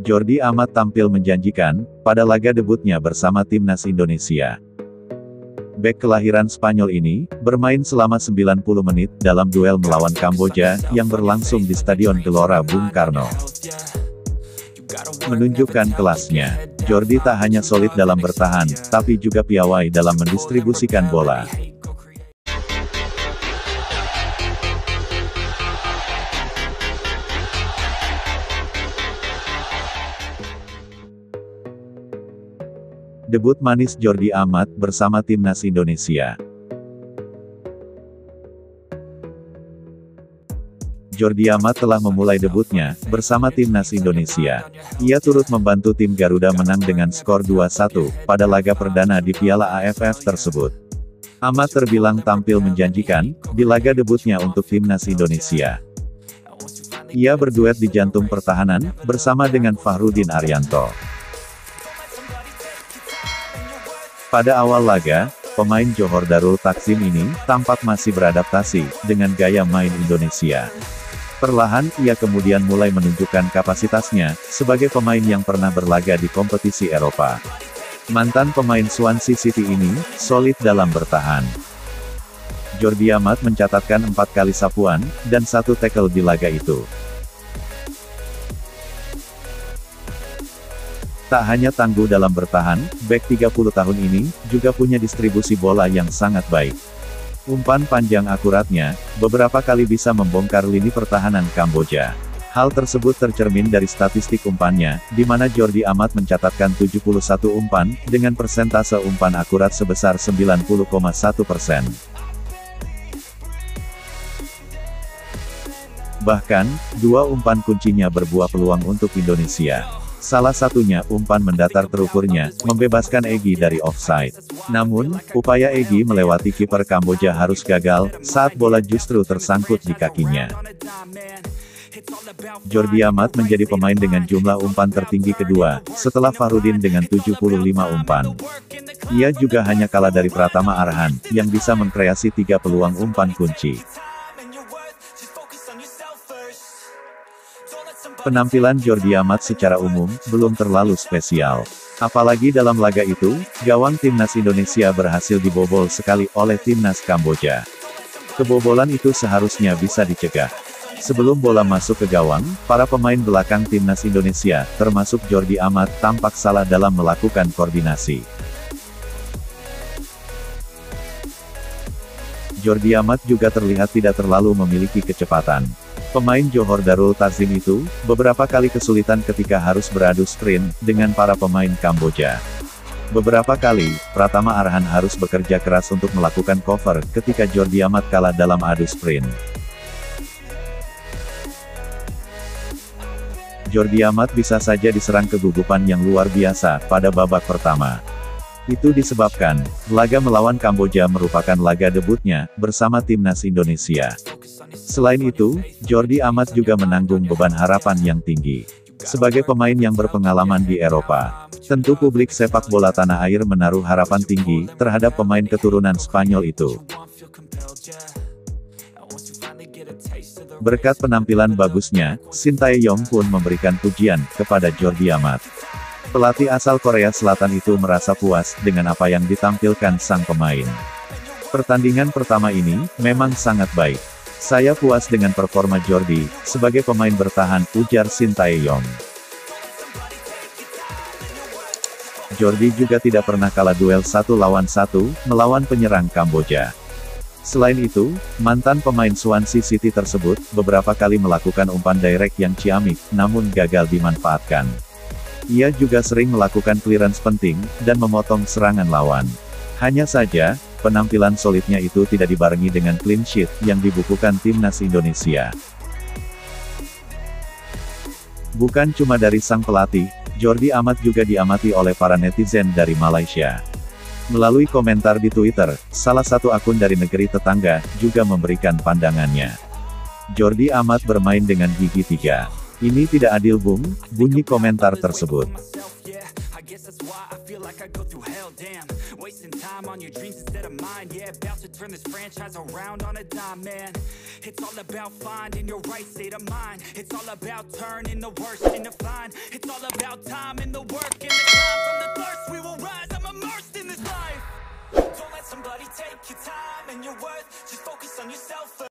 Jordi Amat tampil menjanjikan, pada laga debutnya bersama timnas Indonesia. Bek kelahiran Spanyol ini, bermain selama 90 menit, dalam duel melawan Kamboja, yang berlangsung di Stadion Gelora Bung Karno. Menunjukkan kelasnya, Jordi tak hanya solid dalam bertahan, tapi juga piawai dalam mendistribusikan bola. Debut manis Jordi Amat bersama timnas Indonesia. Jordi Amat telah memulai debutnya bersama timnas Indonesia. Ia turut membantu tim Garuda menang dengan skor 2-1 pada laga perdana di Piala AFF tersebut. Amat terbilang tampil menjanjikan di laga debutnya untuk timnas Indonesia. Ia berduet di jantung pertahanan bersama dengan Fahrudin Arianto. Pada awal laga, pemain Johor Darul Takzim ini tampak masih beradaptasi dengan gaya main Indonesia. Perlahan, ia kemudian mulai menunjukkan kapasitasnya sebagai pemain yang pernah berlaga di kompetisi Eropa. Mantan pemain Swansea City ini solid dalam bertahan. Jordi Amat mencatatkan 4 kali sapuan dan 1 tackle di laga itu. Tak hanya tangguh dalam bertahan, bek 30 tahun ini juga punya distribusi bola yang sangat baik. Umpan panjang akuratnya, beberapa kali bisa membongkar lini pertahanan Kamboja. Hal tersebut tercermin dari statistik umpannya, di mana Jordi Amat mencatatkan 71 umpan, dengan persentase umpan akurat sebesar 90,1%. Bahkan, 2 umpan kuncinya berbuah peluang untuk Indonesia. Salah satunya umpan mendatar terukurnya, membebaskan Egy dari offside. Namun, upaya Egy melewati kiper Kamboja harus gagal, saat bola justru tersangkut di kakinya. Jordi Amat menjadi pemain dengan jumlah umpan tertinggi kedua, setelah Fahrudin dengan 75 umpan. Ia juga hanya kalah dari Pratama Arhan, yang bisa mengkreasi 3 peluang umpan kunci. Penampilan Jordi Amat secara umum, belum terlalu spesial. Apalagi dalam laga itu, gawang timnas Indonesia berhasil dibobol sekali oleh timnas Kamboja. Kebobolan itu seharusnya bisa dicegah. Sebelum bola masuk ke gawang, para pemain belakang timnas Indonesia, termasuk Jordi Amat, tampak salah dalam melakukan koordinasi. Jordi Amat juga terlihat tidak terlalu memiliki kecepatan. Pemain Johor Darul Takzim itu, beberapa kali kesulitan ketika harus beradu sprint dengan para pemain Kamboja. Beberapa kali, Pratama Arhan harus bekerja keras untuk melakukan cover ketika Jordi Amat kalah dalam adu sprint. Jordi Amat bisa saja diserang kegugupan yang luar biasa pada babak pertama. Itu disebabkan, laga melawan Kamboja merupakan laga debutnya bersama timnas Indonesia. Selain itu, Jordi Amat juga menanggung beban harapan yang tinggi. Sebagai pemain yang berpengalaman di Eropa, tentu publik sepak bola tanah air menaruh harapan tinggi terhadap pemain keturunan Spanyol itu. Berkat penampilan bagusnya, Shin Tae-yong pun memberikan pujian kepada Jordi Amat. Pelatih asal Korea Selatan itu merasa puas dengan apa yang ditampilkan sang pemain. Pertandingan pertama ini memang sangat baik. Saya puas dengan performa Jordi sebagai pemain bertahan, ujar Shin Tae-yong. Jordi juga tidak pernah kalah duel 1 lawan 1 melawan penyerang Kamboja. Selain itu, mantan pemain Swansea City tersebut beberapa kali melakukan umpan direct yang ciamik, namun gagal dimanfaatkan. Ia juga sering melakukan clearance penting dan memotong serangan lawan. Hanya saja, penampilan solidnya itu tidak dibarengi dengan clean sheet yang dibukukan timnas Indonesia. Bukan cuma dari sang pelatih, Jordi Amat juga diamati oleh para netizen dari Malaysia. Melalui komentar di Twitter, salah satu akun dari negeri tetangga juga memberikan pandangannya. Jordi Amat bermain dengan gigi 3. Ini tidak adil, Bung, bunyi komentar tersebut. I feel like I go through hell, damn. Wasting time on your dreams instead of mine. Yeah, about to turn this franchise around on a dime, man. It's all about finding your right state of mind. It's all about turning the worst into fine. It's all about time and the work and the climb. From the thirst we will rise, I'm immersed in this life. Don't let somebody take your time and your worth. Just focus on yourself first.